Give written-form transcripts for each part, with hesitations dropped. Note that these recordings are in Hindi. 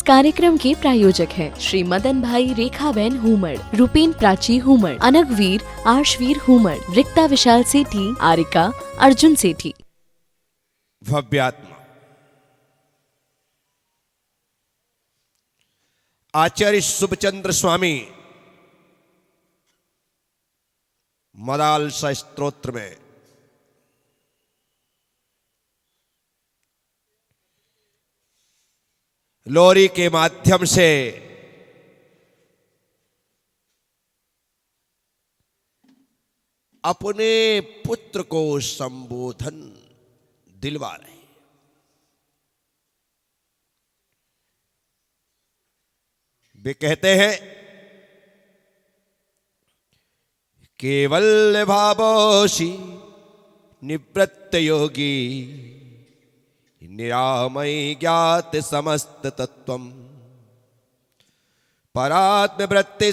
कार्यक्रम के प्रायोजक हैं श्री मदन भाई रेखाबेन हुमड़, रूपेन प्राची हुमड़, अनगवीर आर्शवीर हुमड़, रिक्ता विशाल सेठी, आरिका अर्जुन सेठी। भव्यात्मा आचार्य शुभचंद्र स्वामी मदालसा स्तोत्र में लोरी के माध्यम से अपने पुत्र को संबोधन दिलवा रहे। वे कहते हैं केवल भावोषि निवृत्त योगी निरामय ज्ञात समस्त तत्वम परात्म वृत्ति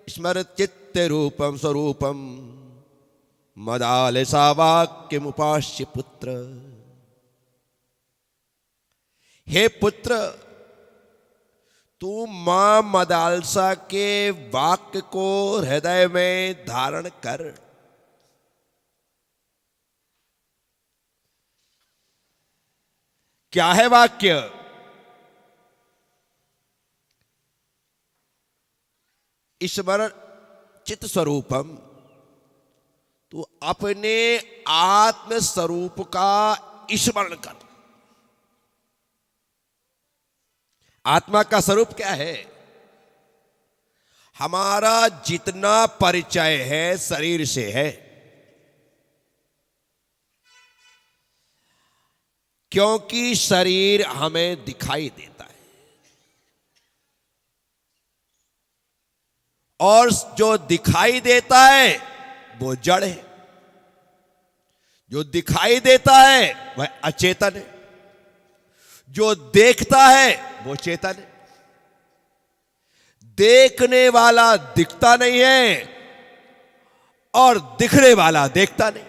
स्मृत चित्त रूपम स्वरूपम मदालसा वाक्यमुपास्य पुत्र। हे पुत्र, तू मां मदालसा के वाक्य को हृदय में धारण कर। क्या है वाक्य? ईश्वर चित्त स्वरूपम। तू अपने आत्म स्वरूप का स्मरण कर। आत्मा का स्वरूप क्या है? हमारा जितना परिचय है शरीर से है, क्योंकि शरीर हमें दिखाई देता है और जो दिखाई देता है वो जड़ है, जो दिखाई देता है वह अचेतन है, जो देखता है वो चेतन है। देखने वाला दिखता नहीं है और दिखने वाला देखता नहीं।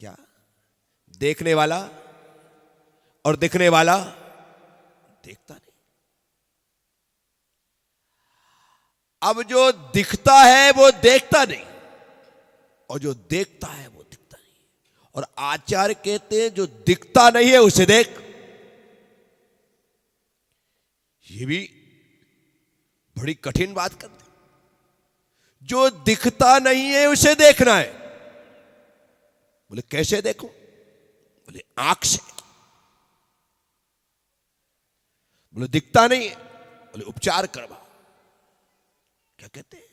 क्या? देखने वाला और दिखने वाला देखता नहीं। अब जो दिखता है वो देखता नहीं और जो देखता है वो दिखता नहीं। और आचार्य कहते हैं जो दिखता नहीं है उसे देख। ये भी बड़ी कठिन बात करते। जो दिखता नहीं है उसे देखना है। बोले कैसे देखो? बोले आंख से। बोले दिखता नहीं है, बोले उपचार करवा। क्या कहते हैं?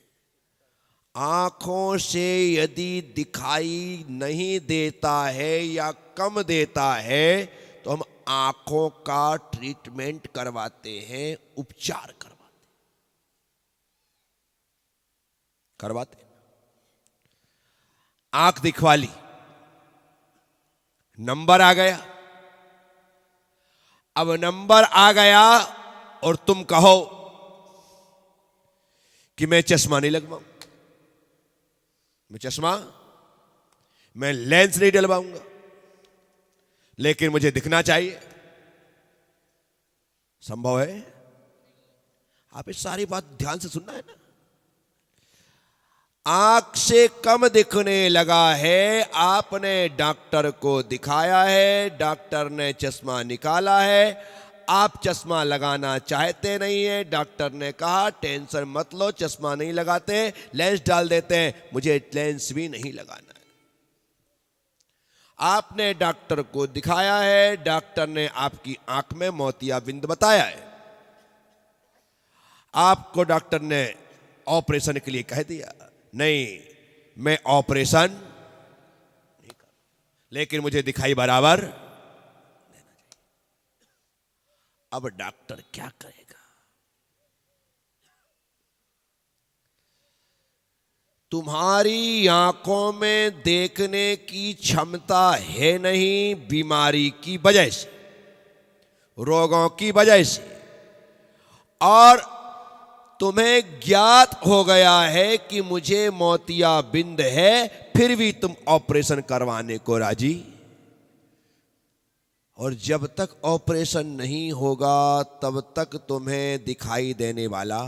आंखों से यदि दिखाई नहीं देता है या कम देता है तो हम आंखों का ट्रीटमेंट करवाते हैं, उपचार करवाते हैं। आंख दिखवा ली, नंबर आ गया। अब नंबर आ गया और तुम कहो कि मैं चश्मा नहीं लगवाऊं, मैं लेंस नहीं डलवाऊंगा, लेकिन मुझे दिखना चाहिए। संभव है? आप इस सारी बात ध्यान से सुनना है ना। आंख से कम दिखने लगा है, आपने डॉक्टर को दिखाया है, डॉक्टर ने चश्मा निकाला है, आप चश्मा लगाना चाहते नहीं है, डॉक्टर ने कहा टेंशन मत लो, चश्मा नहीं लगाते, लेंस डाल देते हैं, मुझे लेंस भी नहीं लगाना है। आपने डॉक्टर को दिखाया है, डॉक्टर ने आपकी आंख में मोतियाबिंद बताया है, आपको डॉक्टर ने ऑपरेशन के लिए कह दिया, नहीं मैं ऑपरेशन नहीं कर, लेकिन मुझे दिखाई बराबर देना चाहिए। अब डॉक्टर क्या करेगा? तुम्हारी आंखों में देखने की क्षमता है नहीं, बीमारी की वजह से, रोगों की वजह से, और तुम्हें ज्ञात हो गया है कि मुझे मोतियाबिंद है, फिर भी तुम ऑपरेशन करवाने को राजी और जब तक ऑपरेशन नहीं होगा तब तक तुम्हें दिखाई देने वाला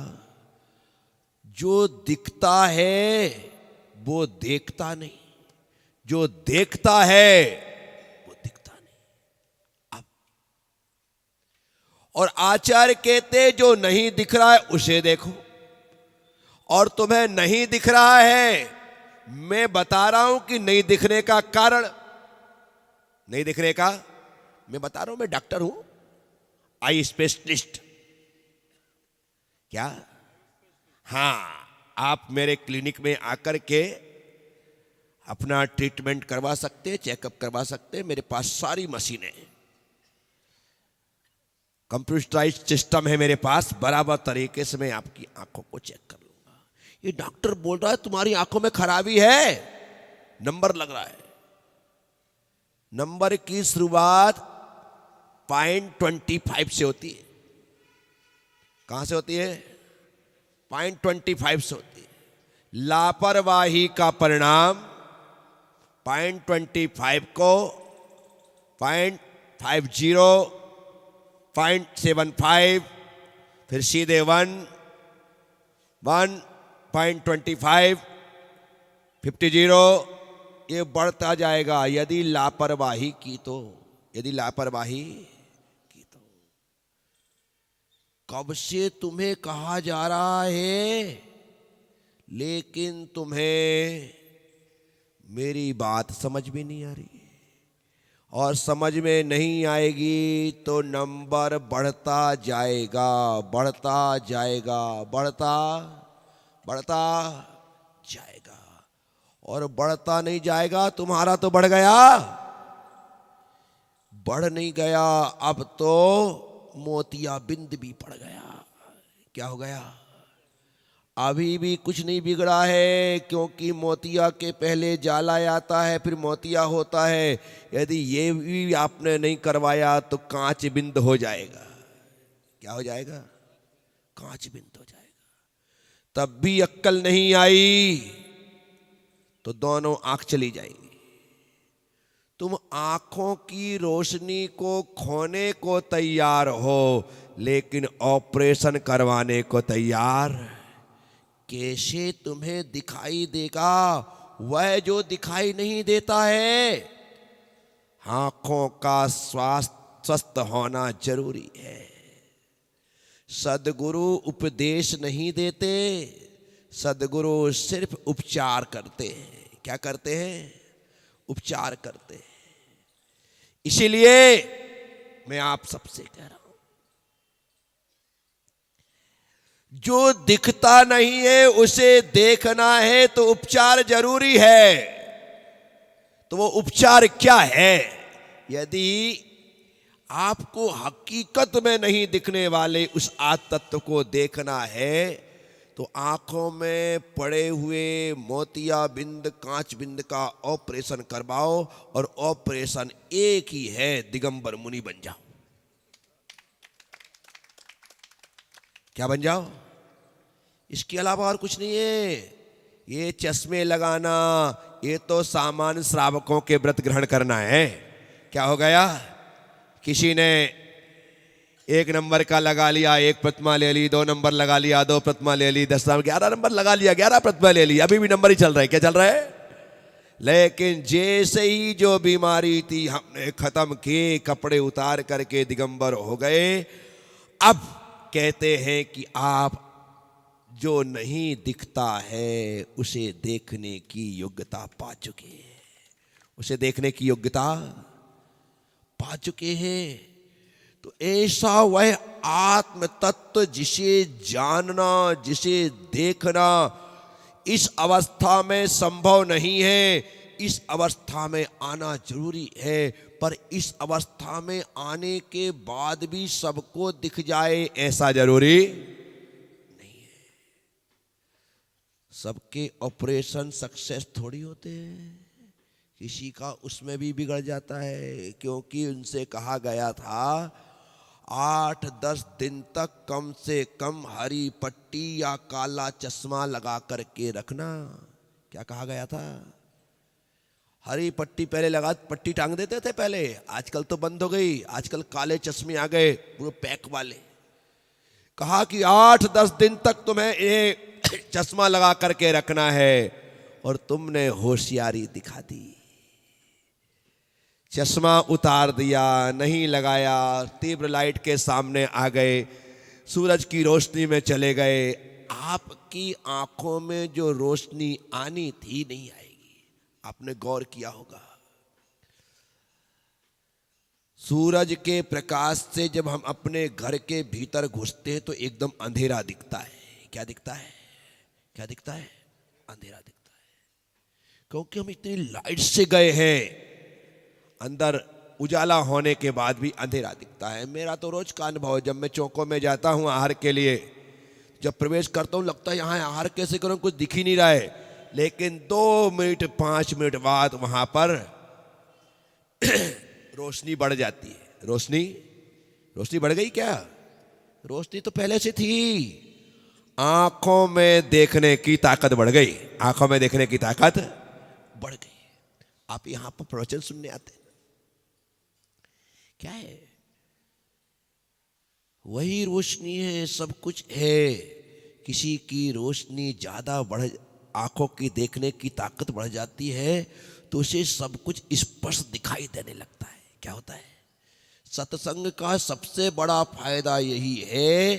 जो दिखता है वो देखता नहीं, जो देखता है वो दिखता नहीं। अब और आचार्य कहते जो नहीं दिख रहा है उसे देखो, और तुम्हें नहीं दिख रहा है, मैं बता रहा हूं कि नहीं दिखने का कारण, नहीं दिखने का मैं बता रहा हूं, मैं डॉक्टर हूं, आई स्पेशलिस्ट। क्या? हां, आप मेरे क्लिनिक में आकर के अपना ट्रीटमेंट करवा सकते हैं, चेकअप करवा सकते हैं। मेरे पास सारी मशीनें हैं, कंप्यूटराइज्ड सिस्टम है मेरे पास, बराबर तरीके से मैं आपकी आंखों को चेक कर लूंगा। ये डॉक्टर बोल रहा है तुम्हारी आंखों में खराबी है, नंबर लग रहा है। नंबर की शुरुआत 0.25 से होती है। कहां से होती है? 0.25 से होती है। लापरवाही का परिणाम 0.25 को 0.50, 0.75, फिर सीधे 1, 1.25, 50, ये बढ़ता जाएगा यदि लापरवाही की तो, यदि लापरवाही की तो। कब से तुम्हें कहा जा रहा है, लेकिन तुम्हें मेरी बात समझ में नहीं आ रही, और समझ में नहीं आएगी तो नंबर बढ़ता जाएगा, बढ़ता जाएगा, बढ़ता बढ़ता जाएगा। और बढ़ता नहीं जाएगा, तुम्हारा तो बढ़ गया, बढ़ नहीं गया, अब तो मोतियाबिंद भी पड़ गया। क्या हो गया? अभी भी कुछ नहीं बिगड़ा है, क्योंकि मोतिया के पहले जाला आता है, फिर मोतिया होता है। यदि ये भी आपने नहीं करवाया तो कांच बिंद हो जाएगा। क्या हो जाएगा? कांच बिंद हो जाएगा। तब भी अक्कल नहीं आई तो दोनों आंख चली जाएंगी। तुम आंखों की रोशनी को खोने को तैयार हो, लेकिन ऑपरेशन करवाने को तैयार कैसे? तुम्हें दिखाई देगा वह जो दिखाई नहीं देता है। आंखों का स्वस्थ होना जरूरी है। सद्गुरु उपदेश नहीं देते, सद्गुरु सिर्फ उपचार करते हैं। क्या करते हैं? उपचार करते हैं। इसीलिए मैं आप सबसे कह रहा हूं, जो दिखता नहीं है उसे देखना है तो उपचार जरूरी है। तो वो उपचार क्या है? यदि आपको हकीकत में नहीं दिखने वाले उस आत्म तत्व को देखना है तो आंखों में पड़े हुए मोतिया बिंद, कांच बिंद का ऑपरेशन करवाओ, और ऑपरेशन एक ही है, दिगंबर मुनि बन जाओ। क्या बन जाओ? इसके अलावा और कुछ नहीं है। ये चश्मे लगाना, ये तो सामान्य श्रावकों के व्रत ग्रहण करना है। क्या हो गया? किसी ने 1 नंबर का लगा लिया, 1 प्रतिमा ले ली, 2 नंबर लगा लिया, 2 प्रतिमा ले ली, 10 11 नंबर लगा लिया, 11 प्रतिमा ले ली, अभी भी नंबर ही चल रहा है। क्या चल रहा है? लेकिन जैसे ही जो बीमारी थी हमने खत्म की, कपड़े उतार करके दिगंबर हो गए। अब कहते हैं कि आप जो नहीं दिखता है उसे देखने की योग्यता पा चुके हैं, उसे देखने की योग्यता पा चुके हैं। तो ऐसा वह आत्म तत्व जिसे जानना, जिसे देखना इस अवस्था में संभव नहीं है, इस अवस्था में आना जरूरी है। पर इस अवस्था में आने के बाद भी सबको दिख जाए ऐसा जरूरी नहीं है। सबके ऑपरेशन सक्सेस थोड़ी होते हैं, किसी का उसमें भी बिगड़ जाता है। क्योंकि उनसे कहा गया था 8-10 दिन तक कम से कम हरी पट्टी या काला चश्मा लगा करके रखना। क्या कहा गया था? हरी पट्टी पहले लगा, पट्टी टांग देते थे पहले, आजकल तो बंद हो गई, आजकल काले चश्मे आ गए पूरे पैक वाले। कहा कि 8-10 दिन तक तुम्हें ये चश्मा लगा करके रखना है, और तुमने होशियारी दिखा दी, चश्मा उतार दिया, नहीं लगाया, तीव्र लाइट के सामने आ गए, सूरज की रोशनी में चले गए। आपकी आंखों में जो रोशनी आनी थी नहीं आएगी। आपने गौर किया होगा, सूरज के प्रकाश से जब हम अपने घर के भीतर घुसते हैं तो एकदम अंधेरा दिखता है। क्या दिखता है? क्या दिखता है? अंधेरा दिखता है, क्योंकि हम इतनी लाइट से गए हैं, अंदर उजाला होने के बाद भी अंधेरा दिखता है। मेरा तो रोज का अनुभव है, जब मैं चौकों में जाता हूं आहार के लिए, जब प्रवेश करता हूं लगता है यहाँ आहार कैसे करूं, कुछ दिख ही नहीं रहा है, लेकिन 2 मिनट 5 मिनट बाद वहां पर रोशनी बढ़ जाती है। रोशनी बढ़ गई क्या? रोशनी तो पहले से थी, आंखों में देखने की ताकत बढ़ गई, आंखों में देखने की ताकत बढ़ गई। आप यहां पर प्रवचन सुनने आते, क्या है? वही रोशनी है, सब कुछ है। किसी की रोशनी ज्यादा बढ़, आंखों की देखने की ताकत बढ़ जाती है तो उसे सब कुछ स्पष्ट दिखाई देने लगता है। क्या होता है? सत्संग का सबसे बड़ा फायदा यही है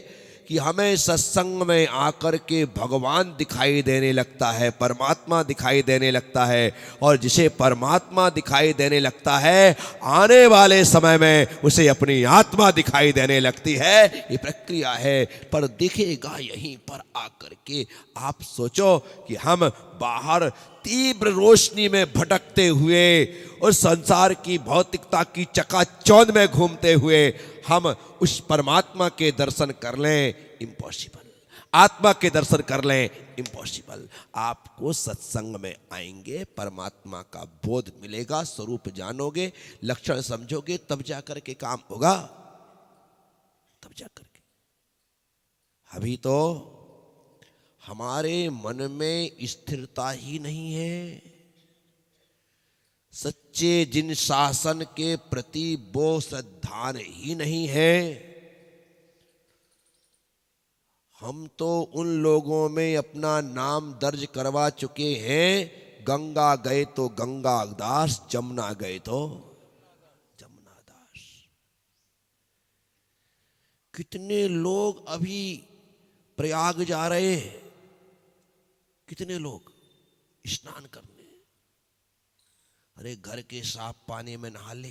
कि हमें सत्संग में आकर के भगवान दिखाई देने लगता है, परमात्मा दिखाई देने लगता है, और जिसे परमात्मा दिखाई देने लगता है आने वाले समय में उसे अपनी आत्मा दिखाई देने लगती है। ये प्रक्रिया है, पर दिखेगा यहीं पर आकर के। आप सोचो कि हम बाहर तीव्र रोशनी में भटकते हुए और संसार की भौतिकता की चकाचौंध में घूमते हुए हम उस परमात्मा के दर्शन कर लें, इम्पॉसिबल। आत्मा के दर्शन कर लें, इम्पॉसिबल। आपको सत्संग में आएंगे, परमात्मा का बोध मिलेगा, स्वरूप जानोगे, लक्षण समझोगे, तब जाकर के काम होगा, तब जाकर के। अभी तो हमारे मन में स्थिरता ही नहीं है, सच्चे जिन शासन के प्रति वो श्रद्धान ही नहीं है। हम तो उन लोगों में अपना नाम दर्ज करवा चुके हैं, गंगा गए तो गंगा दास, जमुना गए तो जमुना दास। कितने लोग अभी प्रयाग जा रहे हैं, कितने लोग स्नान करने, अरे घर के साफ पानी में नहा ले,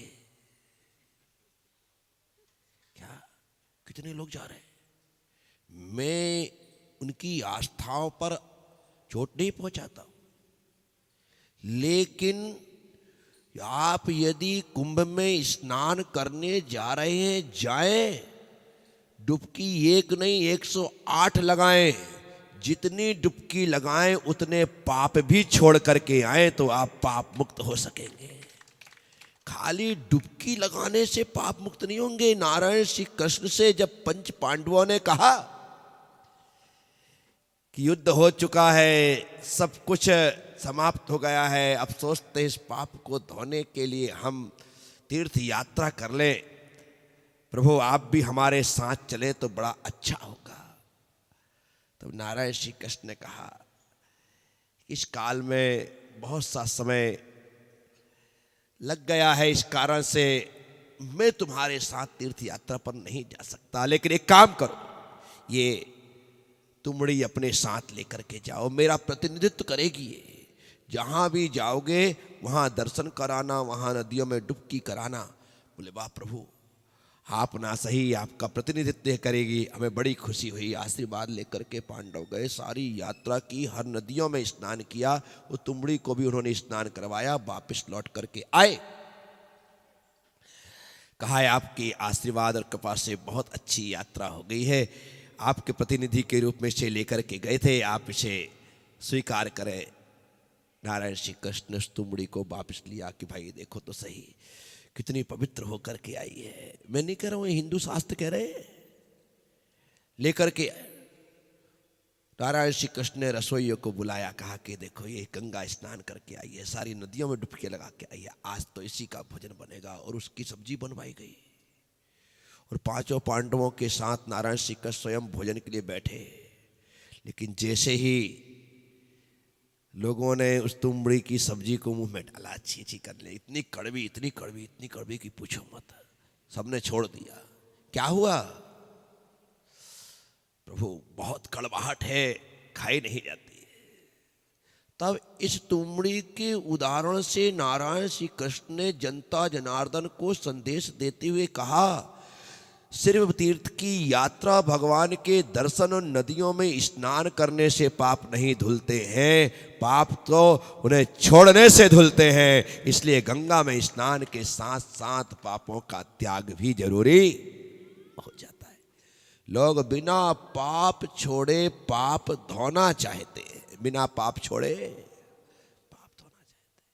क्या कितने लोग जा रहे हैं। मैं उनकी आस्थाओं पर चोट नहीं पहुंचाता हूं, लेकिन आप यदि कुंभ में स्नान करने जा रहे हैं, जाएं, डुबकी एक नहीं 108 लगाएं, जितनी डुबकी लगाएं उतने पाप भी छोड़ करके आए तो आप पाप मुक्त हो सकेंगे। खाली डुबकी लगाने से पाप मुक्त नहीं होंगे। नारायण श्री कृष्ण से जब पंच पांडवों ने कहा कि युद्ध हो चुका है, सब कुछ समाप्त हो गया है, अब सोचते हैं इस पाप को धोने के लिए हम तीर्थ यात्रा कर लें, प्रभु आप भी हमारे साथ चले तो बड़ा अच्छा होगा। तब नारायण श्री कृष्ण ने कहा, इस काल में बहुत सा समय लग गया है, इस कारण से मैं तुम्हारे साथ तीर्थ यात्रा पर नहीं जा सकता, लेकिन एक काम करो, ये तुमड़ी अपने साथ लेकर के जाओ, मेरा प्रतिनिधित्व करेगी ये, जहां भी जाओगे वहां दर्शन कराना, वहां नदियों में डुबकी कराना। बोले वाह प्रभु, आप ना सही आपका प्रतिनिधित्व करेगी। हमें बड़ी खुशी हुई, आशीर्वाद लेकर के पांडव गए, सारी यात्रा की, हर नदियों में स्नान किया, वो तुमड़ी को भी उन्होंने स्नान करवाया, वापस लौट करके आए। कहा है आपके आशीर्वाद और कृपा से बहुत अच्छी यात्रा हो गई है, आपके प्रतिनिधि के रूप में इसे लेकर के गए थे, आप इसे स्वीकार करें। नारायण श्री कृष्ण उस तुमड़ी को वापस लिया कि भाई देखो तो सही कितनी पवित्र होकर के आई है। मैं नहीं कह रहा हूं, हिंदू शास्त्र कह रहे हैं, लेकर के नारायण श्री कृष्ण ने रसोइयों को बुलाया, कहा कि देखो ये गंगा स्नान करके आइए, सारी नदियों में डुबकी लगा के आइए, आज तो इसी का भोजन बनेगा। और उसकी सब्जी बनवाई गई और पांचों पांडवों के साथ नारायण श्री कृष्ण स्वयं भोजन के लिए बैठे। लेकिन जैसे ही लोगों ने उस तुमड़ी की सब्जी को मुंह में डाला, छी छी कर ले, इतनी कड़वी इतनी कड़वी इतनी कड़वी कि पूछो मत, सबने छोड़ दिया। क्या हुआ? प्रभु बहुत कड़वाहट है, खाई नहीं जाती। तब इस तुमड़ी के उदाहरण से नारायण श्री कृष्ण ने जनता जनार्दन को संदेश देते हुए कहा, सिर्फ तीर्थ की यात्रा, भगवान के दर्शन और नदियों में स्नान करने से पाप नहीं धुलते हैं, पाप तो उन्हें छोड़ने से धुलते हैं। इसलिए गंगा में स्नान के साथ साथ पापों का त्याग भी जरूरी हो जाता है। लोग बिना पाप छोड़े पाप धोना चाहते हैं, बिना पाप छोड़े पाप धोना चाहते हैं,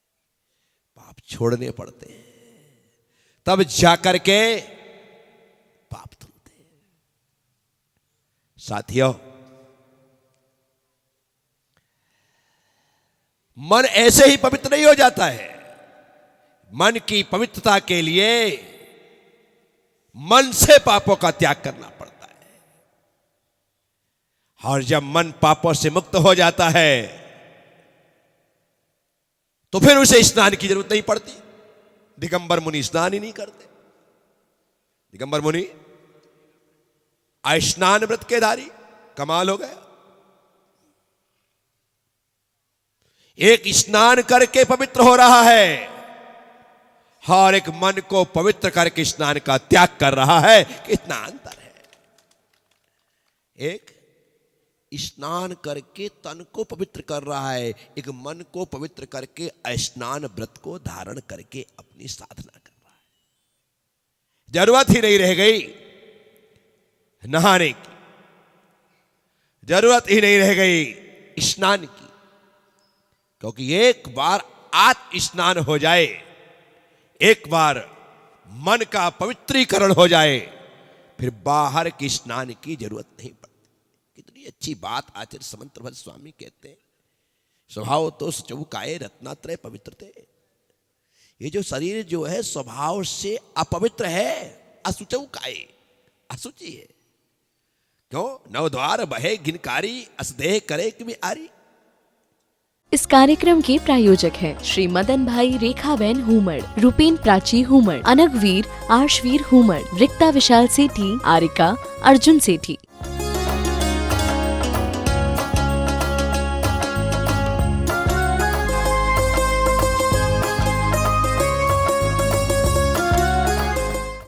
पाप छोड़ने पड़ते हैं, तब जाकर के पाप धुलते हैं। साथियों, मन ऐसे ही पवित्र नहीं हो जाता है। मन की पवित्रता के लिए मन से पापों का त्याग करना पड़ता है। और जब मन पापों से मुक्त हो जाता है तो फिर उसे स्नान की जरूरत नहीं पड़ती। दिगंबर मुनि स्नान ही नहीं करते। दिगंबर मुनि स्नान व्रत के धारी, कमाल हो गया। एक स्नान करके पवित्र हो रहा है और एक मन को पवित्र करके स्नान का त्याग कर रहा है। कितना अंतर है। एक स्नान करके तन को पवित्र कर रहा है, एक मन को पवित्र करके स्नान व्रत को धारण करके अपनी साधना कर रहा है। जरूरत ही नहीं रह गई नहाने की, जरूरत ही नहीं रह गई स्नान की, क्योंकि एक बार आत्म स्नान हो जाए, एक बार मन का पवित्रीकरण हो जाए, फिर बाहर की स्नान की जरूरत नहीं पड़ती। कितनी अच्छी बात आचार्य समंतभद्र स्वामी कहते हैं, स्वभाव तो सचौकाए रत्नात्रय पवित्रते। ये जो शरीर जो है स्वभाव से अपवित्र है, असुचौकाए, असुचि है। क्यों? नवद्वार बहे घिनकारी, असदेह करे कि आरी। इस कार्यक्रम के प्रायोजक हैं श्री मदन भाई रेखाबेन हुमड़, रूपेन प्राची हुमड़, अनगवीर आर्शवीर हुमड़, रिक्ता विशाल सेठी, आरिका अर्जुन सेठी।